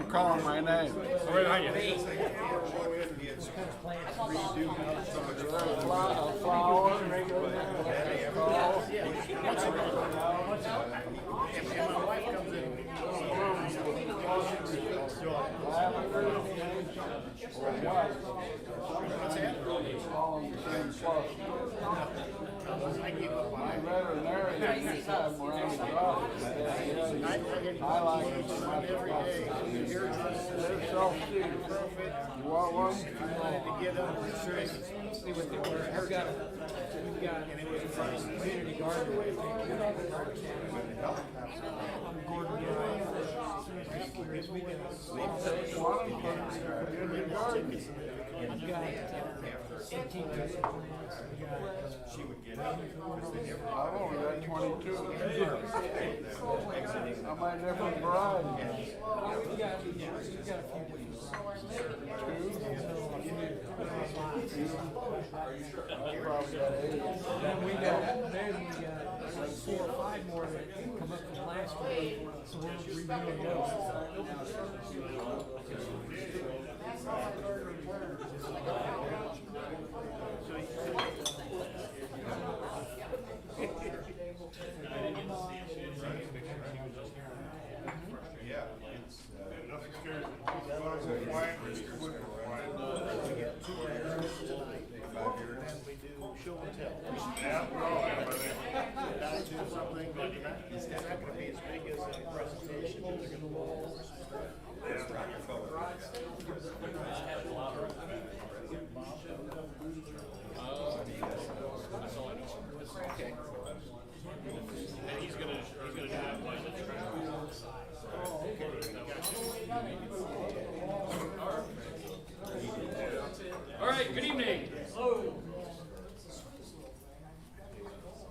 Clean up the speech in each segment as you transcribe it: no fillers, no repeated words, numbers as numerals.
Stop calling my name. Where are you? Flower. And my wife comes in. I give up on it. Veterinarian time around the office. I like it every day. They're self-seated. You want one? I wanted to get up and see what they were. We've got, and it was in front of the community garden. I'm Gordon Gilroy. We did a sleep session. I've got 18 dozen plants. She would get up. I've only got 22. I might different varieties. We've got a few weeks. Probably got 8. Then we got 4 or 5 more that come up from last week, so we're reviewing those. Show and tell. Do something, but it's not going to be as big as a presentation. They're going to Okay. And he's gonna do that while it's All right, good evening.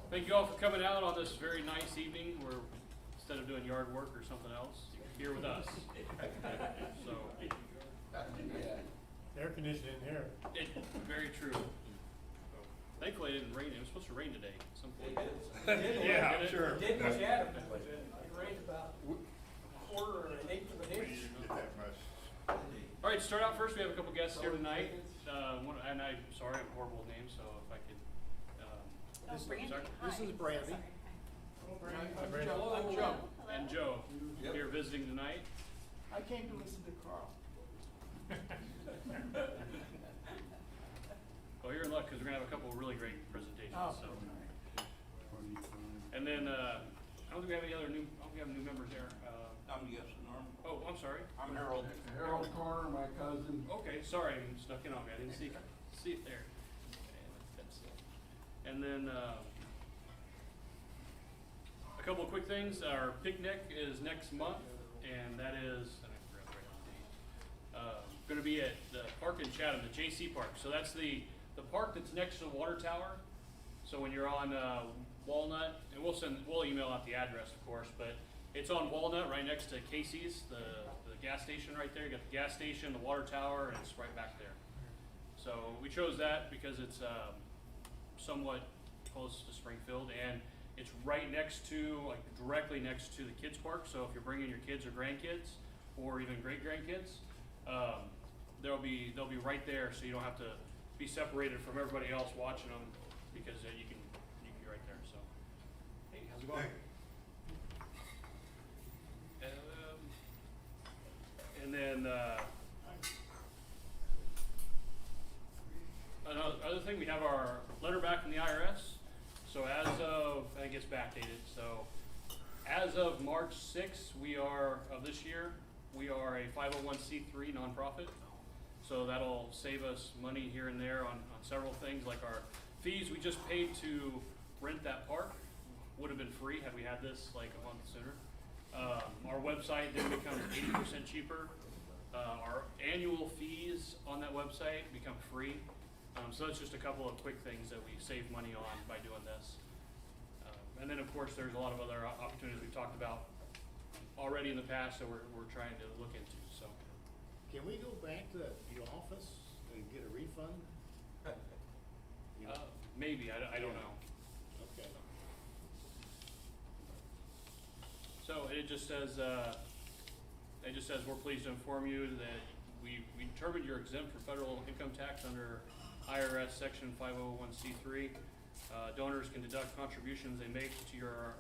Thank you all for coming out on this very nice evening where instead of doing yard work or something else, you're here with us. So, air conditioning here. very true. Thankfully it didn't rain. It was supposed to rain today at some point. Yeah, Did it? sure. It did much out of it. It rained about a quarter or an eighth of an inch. All right, start out first. We have a couple guests here tonight. And I'm sorry, I'm horrible with names, so if I could. This is Brandy. I'm Joe. And Joe here visiting tonight. I came to listen to Carl. Well, you're in luck because we're gonna have a couple of really great presentations. So. And then I don't think we have any other new. I don't think we have new members there. I'm guessing, Norm. Oh, I'm sorry. I'm Harold. Harold Corner, my cousin. Okay, sorry, I snuck in on me. I didn't see it there. And then a couple of quick things. Our picnic is next month, and that is going to be at the park in Chatham, the JC Park. So that's the park that's next to the water tower. So when you're on Walnut, and we'll email out the address, of course, but it's on Walnut, right next to Casey's, the gas station right there. You got the gas station, the water tower, and it's right back there. So we chose that because it's somewhat close to Springfield, and it's right next to, like directly next to the kids park. So if you're bringing your kids or grandkids, or even great grandkids, they'll be right there, so you don't have to be separated from everybody else watching them, because you can be right there. So, hey, how's it going? And then another thing, we have our letter back from the IRS. So as of, I think it's backdated. So as of March 6th, of this year, we are a 501c3 nonprofit. So that'll save us money here and there on several things, like our fees we just paid to rent that park would have been free had we had this like a month sooner. Our website then becomes 80% cheaper. Our annual fees on that website become free. So that's just a couple of quick things that we save money on by doing this. And then of course there's a lot of other opportunities we've talked about already in the past that we're trying to look into. So Can we go back to your office and get a refund? maybe, I don't know. Okay. So it just says, it just says, we're pleased to inform you that we determined you're exempt from federal income tax under IRS section 501c3. Donors can deduct contributions they make to your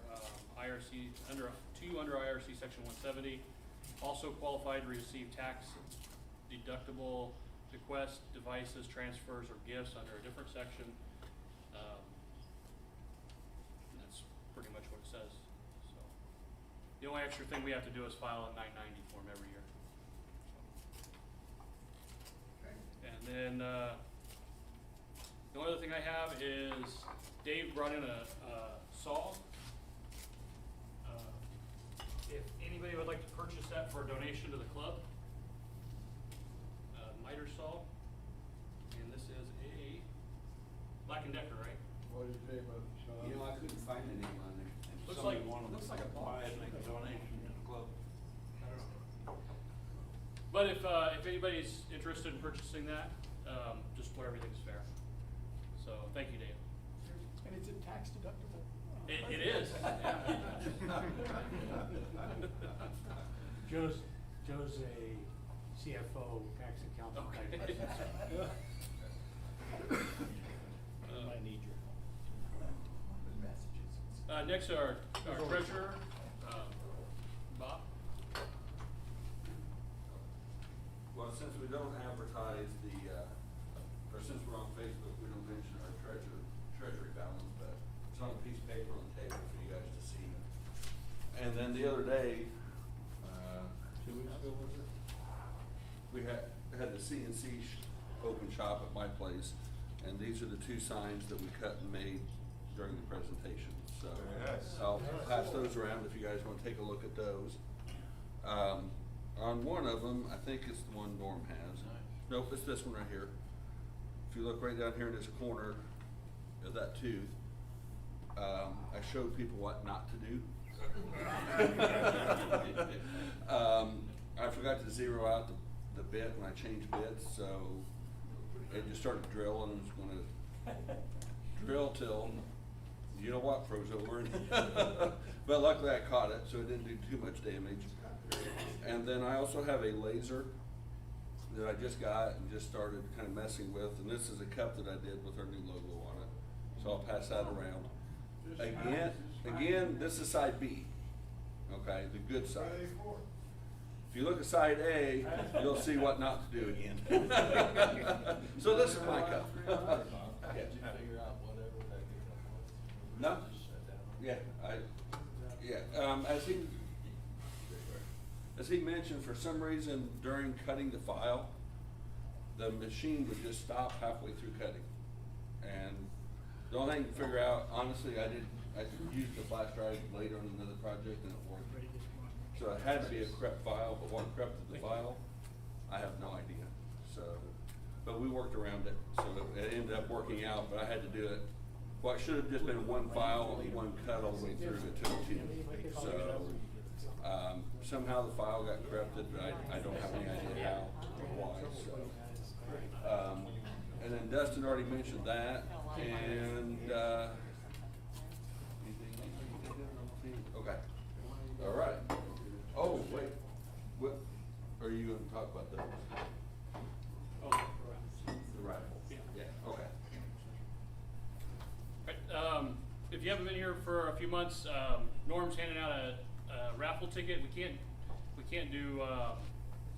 IRC under IRC section 170. Also qualified to receive tax deductible bequests, devices, transfers, or gifts under a different section. And that's pretty much what it says. So the only extra thing we have to do is file a 990 form every year. And then the only other thing I have is Dave brought in a saw. If anybody would like to purchase that for a donation to the club, miter saw. And this is a Black & Decker, right? What do you say about the shop? You know, I couldn't find the name on there. Looks like, looks like a box. Buy it, make a donation to the club. I don't know. But if anybody's interested in purchasing that, just where everything's fair. So thank you, Dave. And it's a tax deductible. It is. Joe's a CFO, tax accountant type Okay. person. I need your help. Next, our treasurer, Bob. Well, since we don't advertise or since we're on Facebook, we don't mention our treasury balance, but it's on a piece of paper on the table for you guys to see. And then the other day, 2 weeks ago was it? We had the CNC open shop at my place, and these are the 2 signs that we cut and made during the presentation. So Yes. I'll pass those around if you guys want to take a look at those. On one of them, I think it's the one Norm has. Nope, it's this one right here. If you look right down here in this corner of that tooth, I showed people what not to do. I forgot to zero out the bit when I changed bits, so it just started drilling and was gonna drill till, you know what, froze over. But luckily I caught it, so it didn't do too much damage. And then I also have a laser that I just got and just started kind of messing with, and this is a cup that I did with our new logo on it. So I'll pass that around. Again, this is side B, okay, the good side. If you look at side A, you'll see what not to do again. So this is my cup. Did you figure out whatever that was? No. Just shut down? As he mentioned, for some reason during cutting the file, the machine would just stop halfway through cutting. And the only thing to figure out, honestly, I used the flash drive later on another project and it worked. So it had to be a CREP file, but what corrupted the file, I have no idea. So, but we worked around it, so it ended up working out, but I had to do it. What should have just been one file and one cut all the way through, it took 2. So, somehow the file got corrupted, but I don't have any idea how or why, so. And then Dustin already mentioned that, and, okay, all right. Oh, wait, what, are you gonna talk about those? Oh, The rifle? Yeah. Okay. Right, if you haven't been here for a few months, Norm's handing out a raffle ticket. We can't do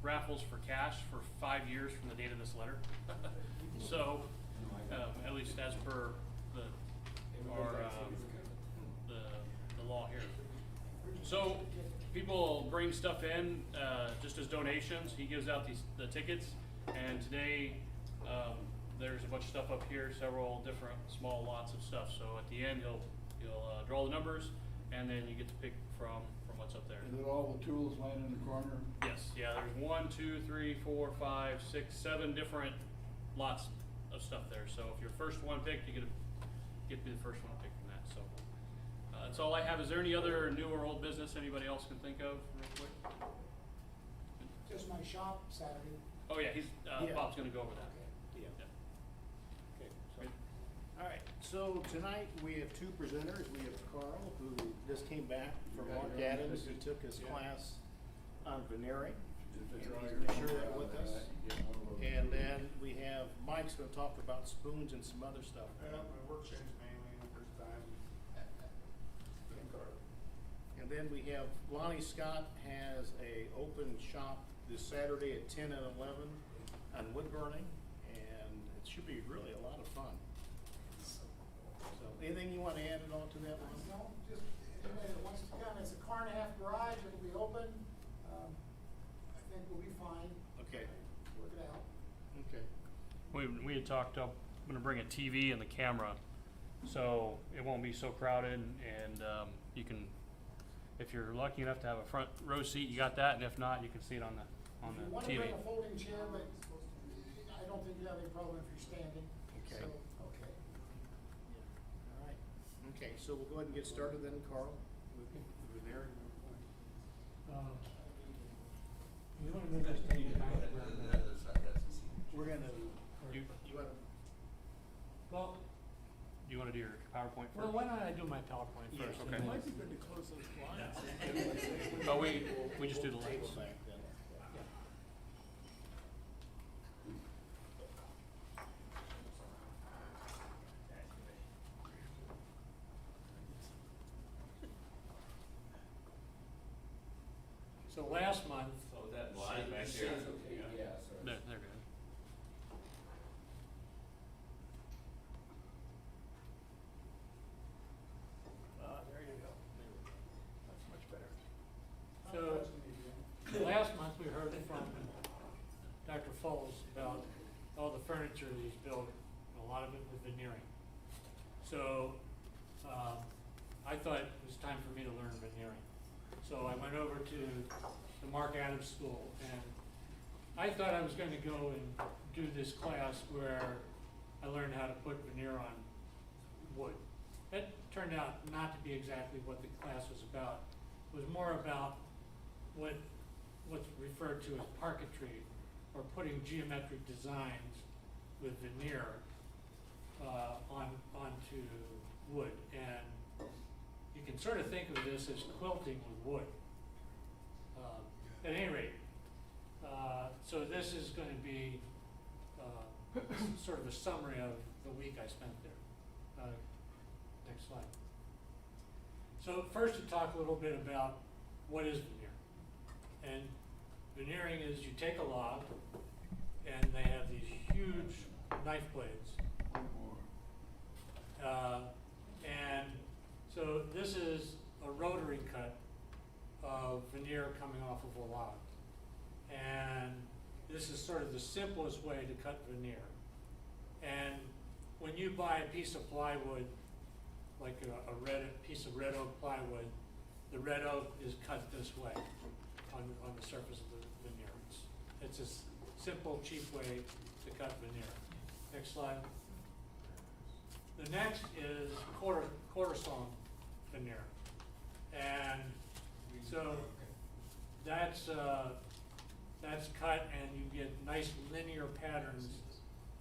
raffles for cash for 5 years from the date of this letter. So, at least as per the law here. So people bring stuff in just as donations. He gives out the tickets, and today there's a bunch of stuff up here, several different small lots of stuff. So at the end, he'll draw the numbers, and then you get to pick from what's up there. Is it all the tools laying in the corner? Yes, yeah, there's 1, 2, 3, 4, 5, 6, 7 different lots of stuff there. So if your first one picked, you get to be the first one to pick from that. So that's all I have. Is there any other new or old business anybody else can think of real quick? Just my shop Saturday. Oh yeah, Yeah. Bob's gonna go over that. Yeah. Yeah. Okay, so, Great. all right, so tonight we have 2 presenters. We have Carl, who just came back from Mark Adams, who took his class on veneering. And he's gonna share that with us. And then we have, Mike's gonna talk about spoons and some other stuff. My work changed mainly the first time. And then we have Lonnie Scott has a open shop this Saturday at 10 and 11 on wood burning, and it should be really a lot of fun. So, anything you want to add at all to that one? No, just anybody that wants to come, it's a car and a half garage, it'll be open, I think we'll be fine, Okay, work it out. okay. We had talked up, I'm gonna bring a TV and the camera, so it won't be so crowded, and you can, if you're lucky enough to have a front row seat, you got that, and if not, you can see it on the If you TV. wanna bring a folding chair, but I don't think you have any problem if you're standing, Okay. so, okay. All right. Okay, so we'll go ahead and get started then, Carl, with veneering. You wanna move this to the back? We're gonna, You, you wanna, Well, you wanna do your PowerPoint first? well, why don't I do my PowerPoint Yes, first? okay. and then- might be good to close those blinds. Oh, we just do the Table lights. back then. So last month, So is that blind back there? Yeah, sorry. They're good. There you go. That's much better. so last month we heard from Dr. Foles about all the furniture that he's built, a lot of it with veneering. So, I thought it was time for me to learn veneering. So I went over to the Mark Adams School, and I thought I was going to go and do this class where I learned how to put veneer on wood. That turned out not to be exactly what the class was about. It was more about what's referred to as parquetry, or putting geometric designs with veneer onto wood. And you can sort of think of this as quilting with wood. At any rate, so this is going to be sort of a summary of the week I spent there. Next slide. So first to talk a little bit about what is veneer. And veneering is you take a log and they have these huge knife blades. And so this is a rotary cut of veneer coming off of a log. And this is sort of the simplest way to cut veneer. And when you buy a piece of plywood, like a piece of red oak plywood, the red oak is cut this way on the surface of the veneer. It's a simple, cheap way to cut veneer. Next slide. The next is quarter sawn veneer. And so that's cut, and you get nice linear patterns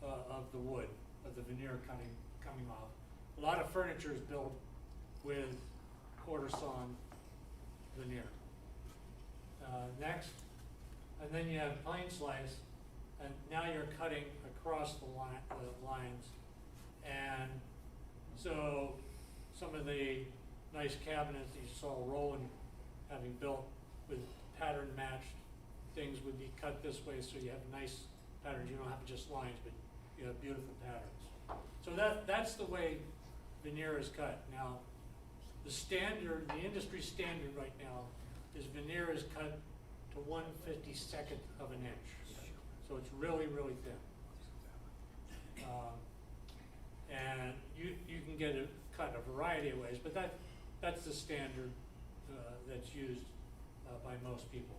of the wood, of the veneer coming off. A lot of furniture is built with quarter sawn veneer. Next, and then you have plane slice, and now you're cutting across the lines. And so some of the nice cabinets that you saw Roland having built with pattern matched things would be cut this way, so you have nice patterns. You don't have just lines, but you have beautiful patterns. So that's the way veneer is cut. Now, the industry standard right now is veneer is cut to 1/52nd of an inch. So it's really, really thin. And you can get it cut a variety of ways, but that's the standard that's used by most people.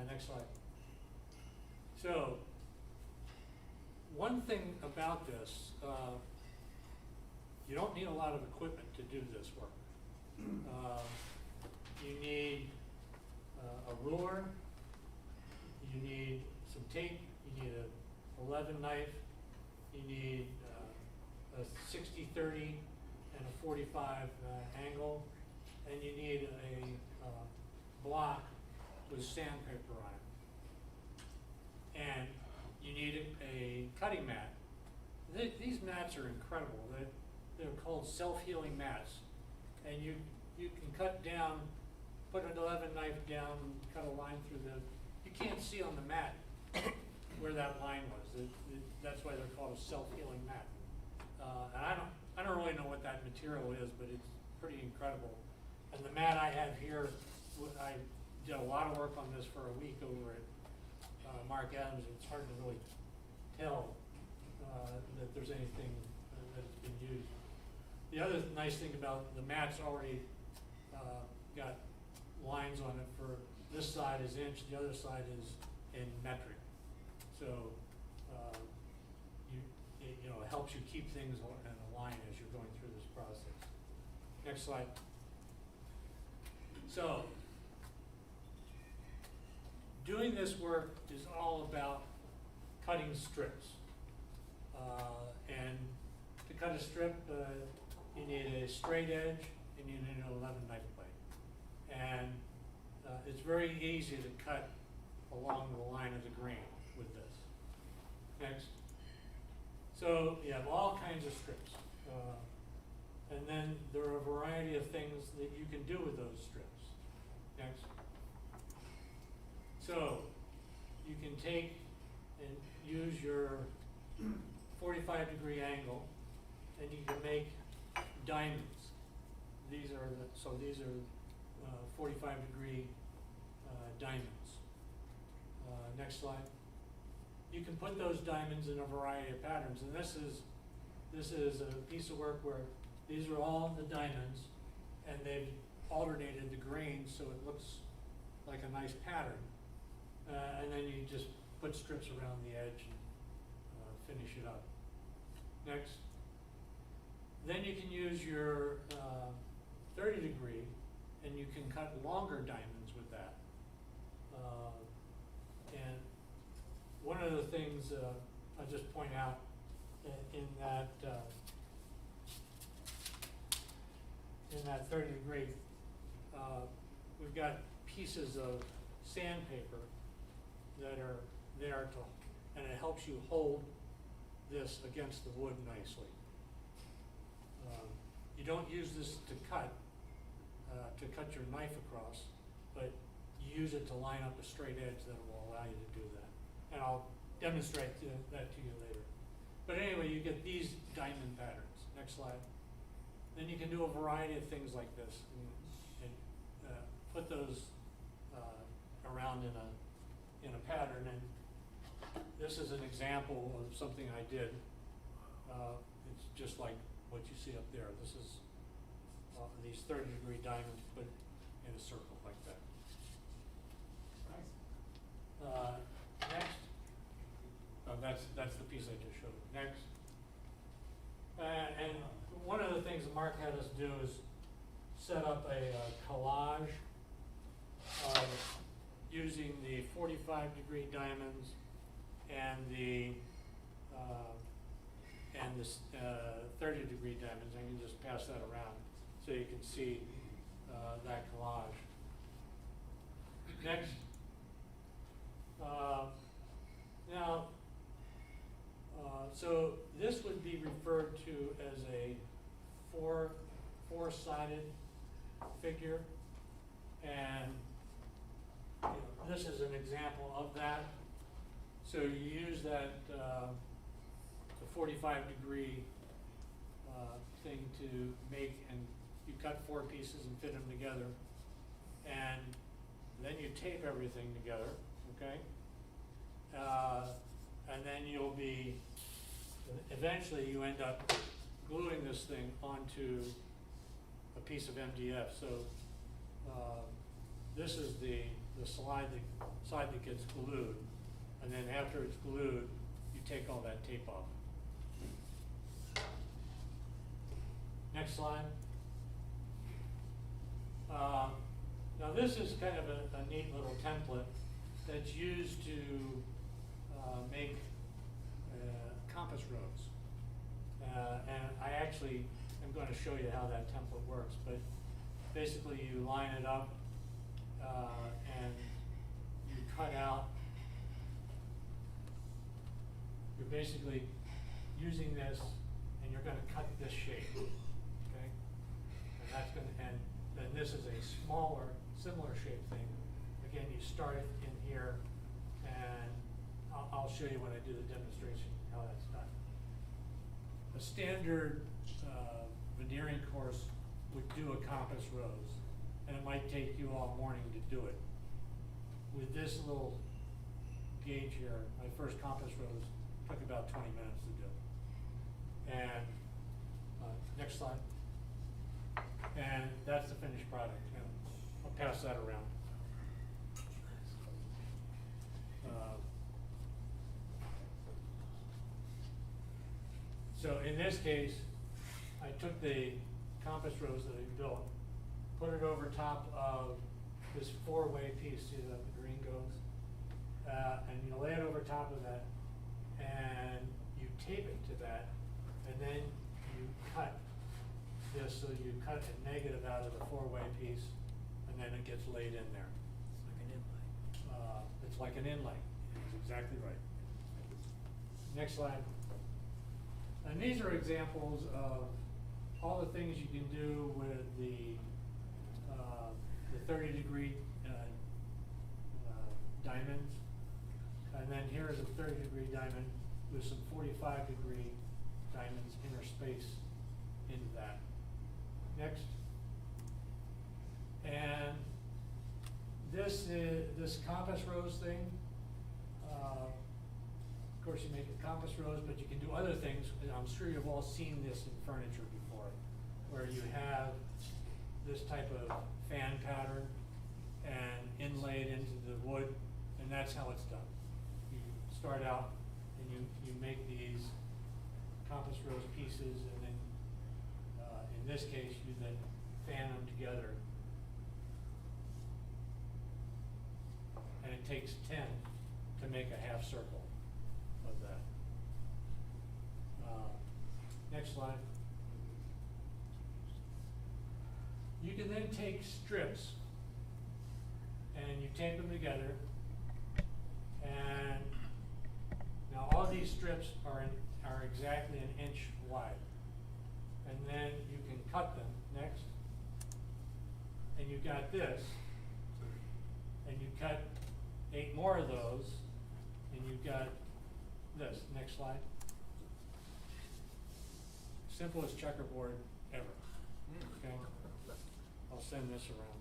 Next slide. So, one thing about this, you don't need a lot of equipment to do this work. You need a ruler, you need some tape, you need a 11 knife, you need a 60-30 and a 45 angle, and you need a block with sandpaper on it. And you need a cutting mat. These mats are incredible. They're called self-healing mats. And you can cut down, put an 11 knife down, cut a line through you can't see on the mat where that line was. That's why they're called a self-healing mat. And I don't really know what that material is, but it's pretty incredible. And the mat I have here, I did a lot of work on this for a week over at Mark Adams. It's hard to really tell that there's anything that's been used. The other nice thing about the mat's already got lines on it for this side is inch, the other side is in metric. So you know, it helps you keep things in a line as you're going through this process. Next slide. So doing this work is all about cutting strips. And to cut a strip, you need a straight edge and you need an 11 knife blade. And it's very easy to cut along the line of the grain with this. Next. So you have all kinds of strips. And then there are a variety of things that you can do with those strips. Next. So you can take and use your 45-degree angle and you can make diamonds. These are 45-degree diamonds. Next slide. You can put those diamonds in a variety of patterns, and this is a piece of work where these are all the diamonds, and they've alternated the grains so it looks like a nice pattern. And then you just put strips around the edge and finish it up. Next. Then you can use your 30 degree and you can cut longer diamonds with that. And one of the things I'll just point out in that 30 degree, we've got pieces of sandpaper that are there and it helps you hold this against the wood nicely. You don't use this to cut your knife across, but you use it to line up a straight edge that will allow you to do that. And I'll demonstrate that to you later. But anyway, you get these diamond patterns. Next slide. Then you can do a variety of things like this and put those around in a pattern. And this is an example of something I did. It's just like what you see up there. This is these 30-degree diamonds put in a circle like that. Next. That's the piece I just showed. Next. And one of the things that Mark had us do is set up a collage of using the 45-degree diamonds and the 30-degree diamonds. I can just pass that around so you can see that collage. Next. So this would be referred to as a four-sided figure, and you know, this is an example of that. So you use that the 45-degree thing to make, and you cut 4 pieces and fit them together, and then you tape everything together, okay? And then you'll be, eventually you end up gluing this thing onto a piece of MDF. So this is the side that gets glued, and then after it's glued, you take all that tape off. Next slide. Now this is kind of a neat little template that's used to make compass roads. And I actually am going to show you how that template works, but basically you line it up and cut out, you're basically using this and you're gonna cut this shape, okay? And that's gonna, and then this is a smaller, similar shape thing. Again, you start it in here, and I'll show you when I do the demonstration how that's done. A standard veneering course would do a compass rose, and it might take you all morning to do it. With this little gauge here, my first compass rose took about 20 minutes to do. And next slide. And that's the finished product. And I'll pass that around. So in this case, I took the compass rose that I built, put it over top of this four-way piece, see that the green goes? And you lay it over top of that, and you tape it to that, and then you cut this, so you cut a negative out of the four-way piece, and then it gets laid in there. It's like an inlay. It's exactly right. Next slide. And these are examples of all the things you can do with the 30-degree diamonds. And then here's a 30-degree diamond with some 45-degree diamonds interspace into that. Next. And this compass rose thing, of course you make a compass rose, but you can do other things. And I'm sure you've all seen this in furniture before, where you have this type of fan pattern and inlaid into the wood, and that's how it's done. You start out and you make these compass rose pieces, and then in this case you then fan them together. And it takes 10 to make a half circle of that. Next slide. You can then take strips and you tape them together, and now all these strips are exactly an inch wide, and then you can cut them. Next. And you got this, and you cut 8 more of those, and you've got this. Next slide. Simplest checkerboard ever. Okay? I'll send this around.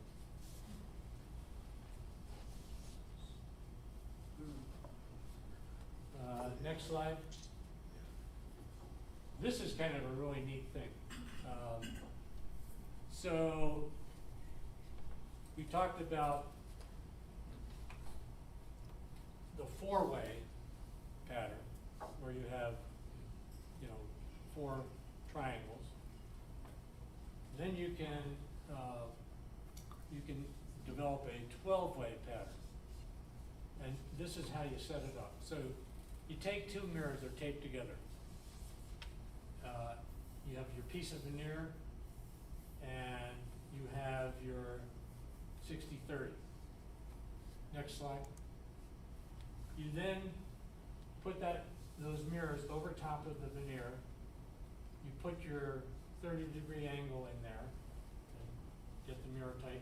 Next slide. This is kind of a really neat thing. So we talked about the four-way pattern, where you have, 4 triangles. Then you can develop a 12-way pattern, and this is how you set it up. So you take 2 mirrors that are taped together. You have your piece of veneer, and you have your 60-30. Next slide. You then put those mirrors over top of the veneer. You put your 30-degree angle in there, and get the mirror tight.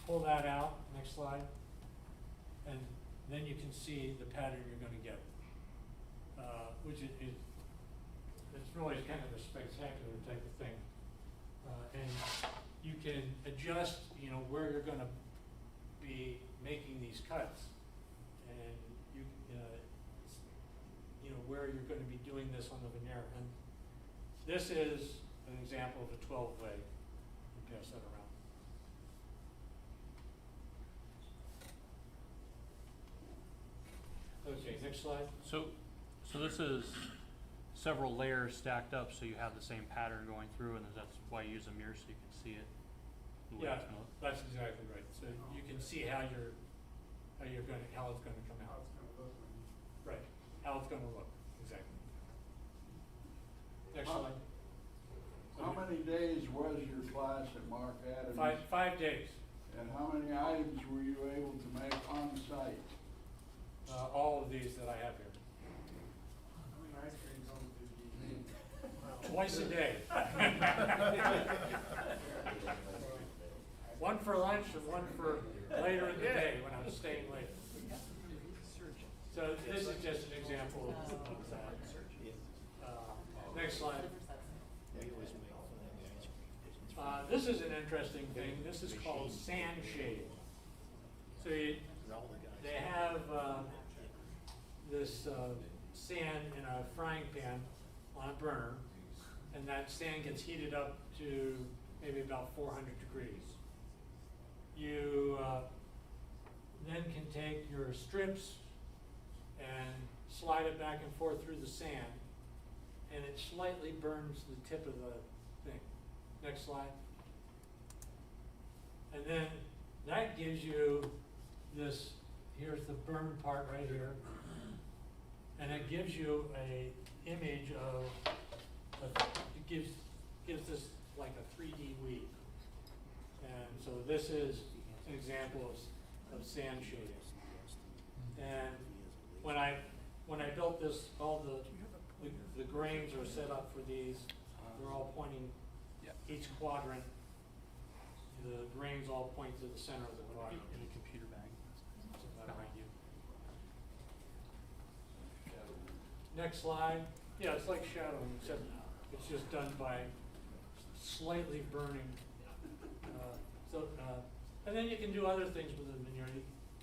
Pull that out. Next slide. And then you can see the pattern you're going to get, which it's really kind of a spectacular type of thing. And you can adjust, where you're going to be making these cuts, and where you're going to be doing this on the veneer. And this is an example of a 12-way. Pass that around. Okay, next slide. So this is several layers stacked up, so you have the same pattern going through, and that's why you use a mirror, so you can see it. The way Yeah, it's gonna look. that's exactly right. So you can see how it's going to come out. Right, how it's going to look, exactly. Next slide. How many days was your class at Mark Adams? 5 days. And how many items were you able to make on site? all of these that I have here. Ice cream's on the Twice a day. One for lunch and one for later in the day when I'm staying late. So this is just an example of that. Next slide. This is an interesting thing. This is called sand shade. So they have this sand in a frying pan on a burner, and that sand gets heated up to maybe about 400 degrees. You then can take your strips and slide it back and forth through the sand, and it slightly burns the tip of the thing. Next slide. And then that gives you this, here's the burn part right here, and it gives you a image of, it gives this like a 3D weave. And so this is an example of sand shading. And when I built this, all the grains are set up for these. They're all pointing, each quadrant, the grains all point to the center of the quadrant. In a computer bag. Behind you. Next slide. Yeah, it's like shadowing, except it's just done by slightly burning. And then you can do other things with the veneer.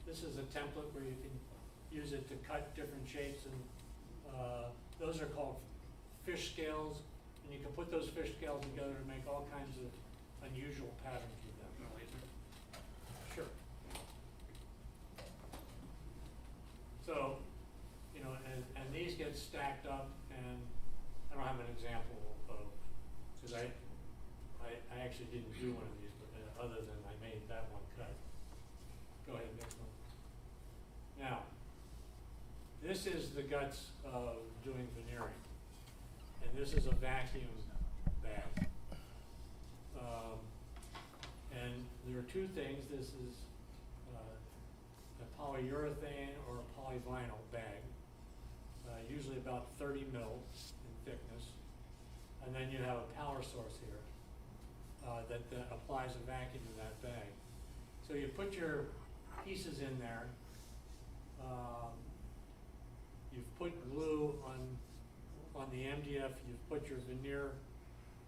This is a template where you can use it to cut different shapes, and those are called fish scales, and you can put those fish scales together to make all kinds of unusual patterns with them. Sure. So, you know, and these get stacked up, and I don't have an example of, because I actually didn't do one of these, but other than I made that one cut. Go ahead, next one. Now, this is the guts of doing veneering, and this is a vacuum bag. And there are two things. This is a polyurethane or a polyvinyl bag, usually about 30 mils in thickness. And then you have a power source here that applies a vacuum to that bag. So you put your pieces in there. You've put glue on the MDF. You've put your veneer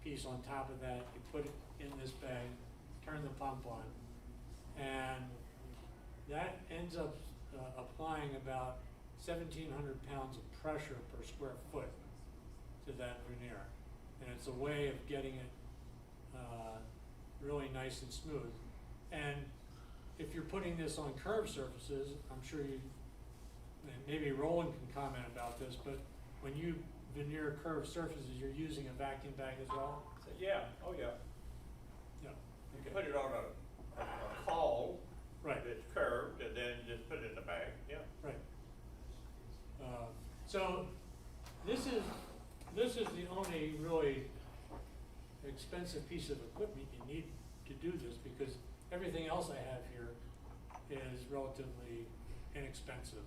piece on top of that. You put it in this bag, turn the pump on, and that ends up applying about 1,700 pounds of pressure per square foot to that veneer. And it's a way of getting it really nice and smooth. And if you're putting this on curved surfaces, I'm sure maybe Roland can comment about this, but when you veneer curved surfaces, you're using a vacuum bag as well? Yeah, oh yeah. Yeah. You Okay. put it on a caul Right. that's curved, and then just put it in the bag, yeah. Right. So this is the only really expensive piece of equipment you need to do this, because everything else I have here is relatively inexpensive,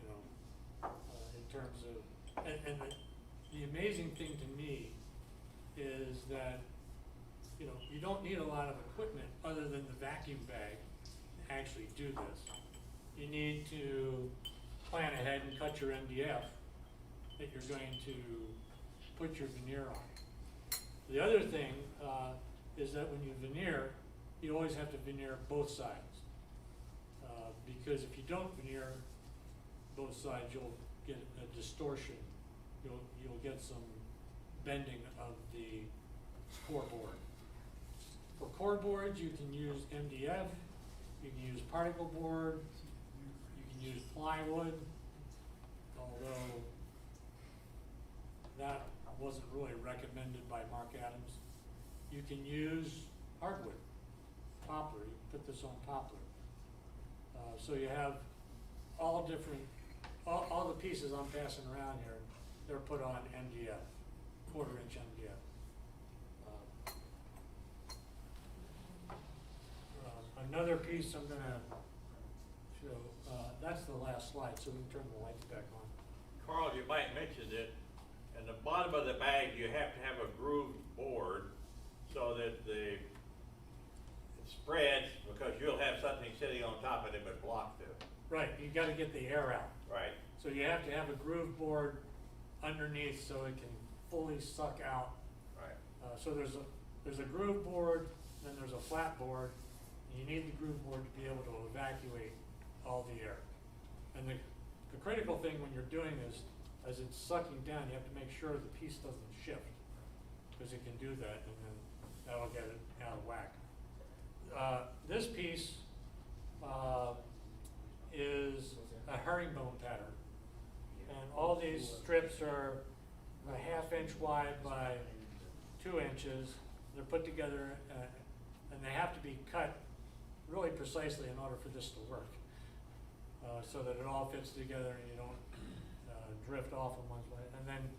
you know, in terms of, and the amazing thing to me is that, you know, you don't need a lot of equipment other than the vacuum bag to actually do this. You need to plan ahead and cut your MDF that you're going to put your veneer on. The other thing is that when you veneer, you always have to veneer both sides. Because if you don't veneer both sides, you'll get a distortion. You'll get some bending of the core board. For core boards, you can use MDF, you can use particle board, you can use plywood, although that wasn't really recommended by Mark Adams. You can use hardwood, poplar. You can put this on poplar. So you have all different, all the pieces I'm passing around here, they're put on MDF, 1/4-inch MDF. Another piece I'm gonna show, that's the last slide, so we can turn the lights back on. Carl, you might mention that in the bottom of the bag, you have to have a grooved board so that it spreads, because you'll have something sitting on top of it but block the, Right, you gotta get the air out. right. So you have to have a groove board underneath so it can fully suck out. Right. So there's a groove board, then there's a flat board, and you need the groove board to be able to evacuate all the air. And the critical thing when you're doing this, as it's sucking down, you have to make sure the piece doesn't shift, because it can do that, and then that'll get it out of whack. This piece is a herringbone pattern, and all these strips are a 1/2 inch wide by 2 inches. They're put together, and they have to be cut really precisely in order for this to work, so that it all fits together and you don't drift off in one way. And then,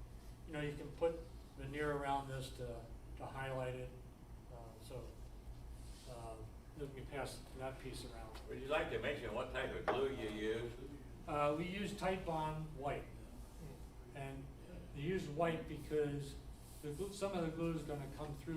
you know, you can put veneer around this to highlight it. Let me pass that piece around. Would you like to mention what type of glue you use? We use Titebond white, and you use white because some of the glue is going to come through